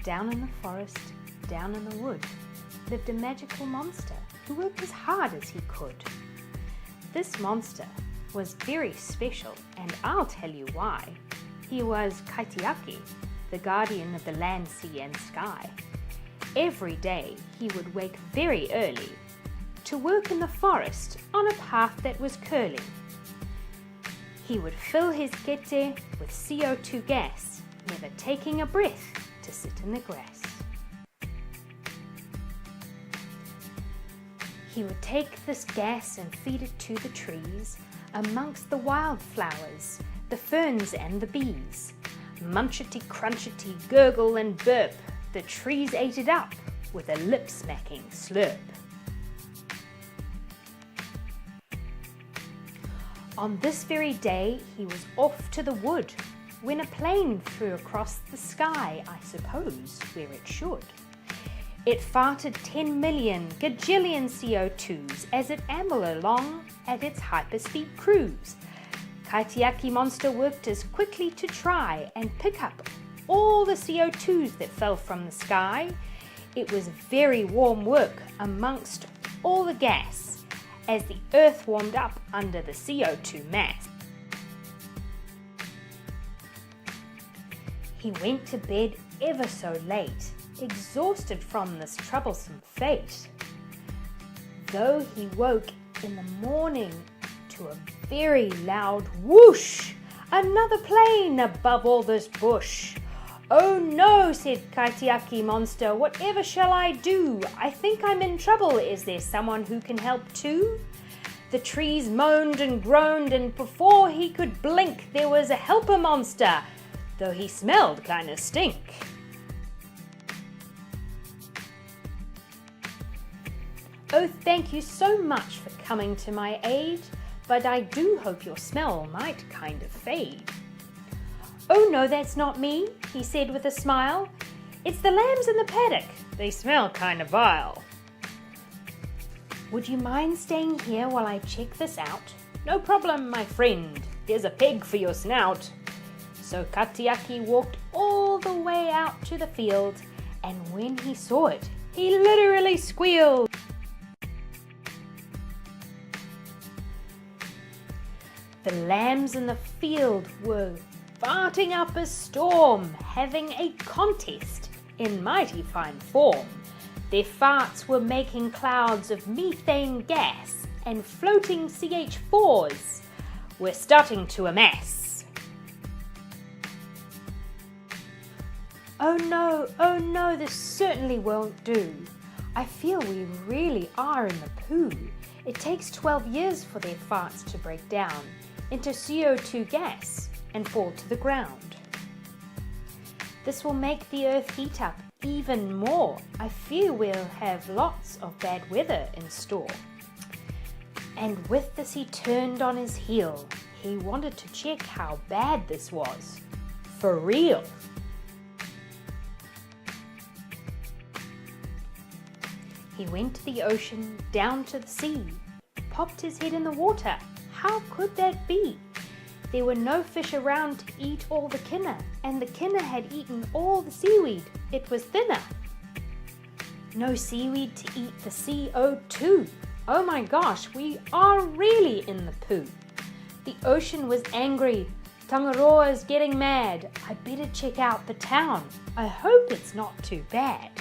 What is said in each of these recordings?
Down in the forest, down in the wood, lived a magical monster who worked as hard as he could. This monster was very special, and I'll tell you why. He was Kaitiaki, the guardian of the land, sea and sky. Every day he would wake very early to work in the forest on a path that was curling. He would fill his kete with CO2 gas, never taking a breath to sit in the grass. He would take this gas and feed it to the trees, amongst the wildflowers, the ferns and the bees. Munchety, crunchety, gurgle and burp, the trees ate it up with a lip-smacking slurp. On this very day he was off to the wood, when a plane flew across the sky, I suppose, where it should. It farted 10 million gajillion CO2s as it ambled along at its hyperspeed cruise. Kaitiaki monster worked as quickly to try and pick up all the CO2s that fell from the sky. It was very warm work amongst all the gas as the earth warmed up under the CO2 mass. He went to bed ever so late, exhausted from this troublesome fate. Though he woke in the morning to a very loud whoosh, another plane above all this bush. "Oh no," said Kaitiaki monster, "whatever shall I do? I think I'm in trouble. Is there someone who can help too?" The trees moaned and groaned, and before he could blink there was a helper monster, though he smelled kinda stink. "Oh, thank you so much for coming to my aid, but I do hope your smell might kind of fade." "Oh no, that's not me," he said with a smile. "It's the lambs in the paddock. They smell kind of vile." "Would you mind staying here while I check this out?" "No problem, my friend. Here's a peg for your snout." So Kaitiaki walked all the way out to the field, and when he saw it, he literally squealed. The lambs in the field were farting up a storm, having a contest in mighty fine form. Their farts were making clouds of methane gas, and floating CH4s were starting to amass. Oh no, this certainly won't do. I feel we really are in the poo. It takes 12 years for their farts to break down into CO2 gas and fall to the ground. This will make the earth heat up even more. I fear we'll have lots of bad weather in store. And with this he turned on his heel. He wanted to check how bad this was. For real. He went to the ocean, down to the sea, popped his head in the water. How could that be? There were no fish around to eat all the kinna, and the kinna had eaten all the seaweed. It was thinner. No seaweed to eat the CO2. Oh my gosh, we are really in the poo. The ocean was angry. Tangaroa's getting mad. I better check out the town. I hope it's not too bad.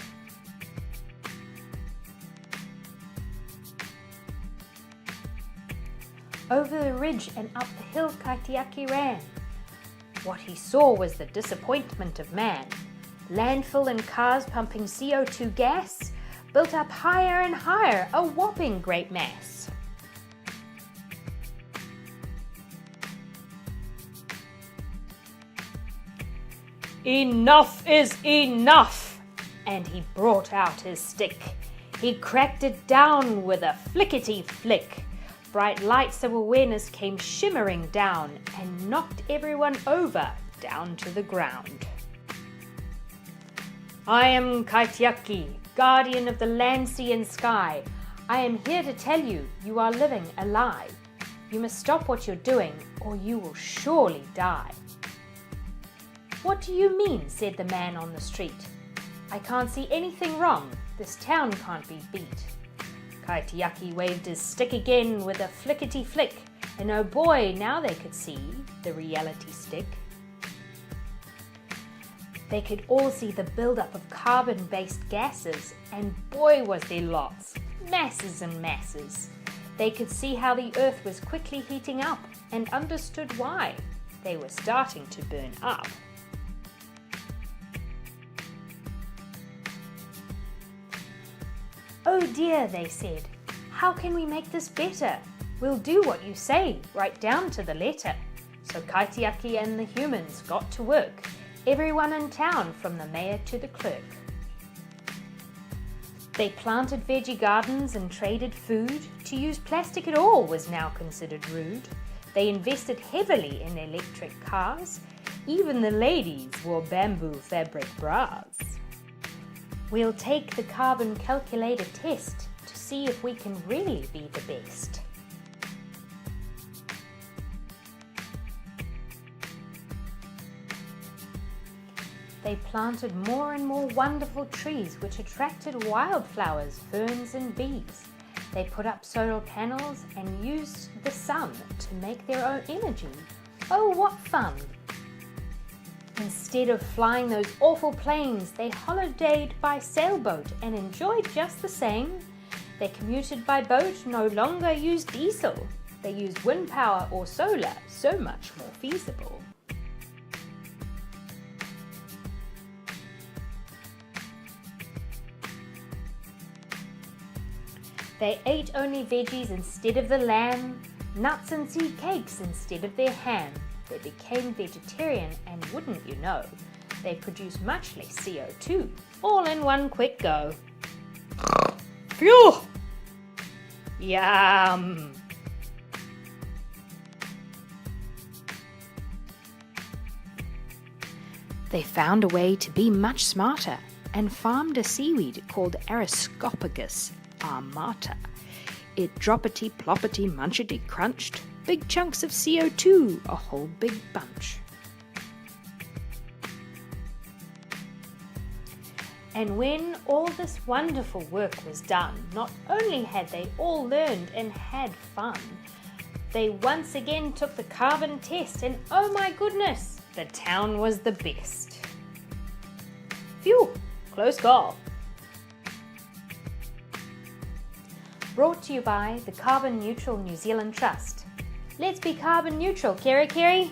Over the ridge and up the hill Kaitiaki ran. What he saw was the disappointment of man. Landfill and cars pumping CO2 gas built up higher and higher, a whopping great mass. "Enough is enough!" And he brought out his stick. He cracked it down with a flickety-flick. Bright lights of awareness came shimmering down and knocked everyone over, down to the ground. "I am Kaitiaki, guardian of the land, sea and sky. I am here to tell you, you are living a lie. You must stop what you're doing, or you will surely die." "What do you mean?" said the man on the street. I can't see anything wrong. This town can't be beat. Kaitiaki waved his stick again with a flickety-flick, and oh boy, now they could see the reality stick. They could all see the buildup of carbon-based gases, and boy was there lots, masses and masses. They could see how the earth was quickly heating up and understood why. They were starting to burn up. Oh dear, they said, how can we make this better? We'll do what you say, right down to the letter. So Kaitiaki and the humans got to work, everyone in town from the mayor to the clerk. They planted veggie gardens and traded food. To use plastic at all was now considered rude. They invested heavily in electric cars. Even the ladies wore bamboo fabric bras. We'll take the carbon calculator test to see if we can really be the best. They planted more and more wonderful trees which attracted wildflowers, ferns and bees. They put up solar panels and used the sun to make their own energy. Oh, what fun! Instead of flying those awful planes, they holidayed by sailboat and enjoyed just the same. They commuted by boat, no longer used diesel. They used wind power or solar, so much more feasible. They ate only veggies instead of the lamb, nuts and seed cakes instead of their ham. They became vegetarian and wouldn't you know, they produce much less CO2, all in one quick go. Phew! Yum! They found a way to be much smarter and farmed a seaweed called Ariscopagus armata. It droppity, ploppity, munchity, crunched big chunks of CO2, a whole big bunch. And when all this wonderful work was done, not only had they all learned and had fun, they once again took the carbon test and oh my goodness, the town was the best. Phew, close call. Brought to you by the Carbon Neutral New Zealand Trust. Let's be carbon neutral, Kerry Kerry.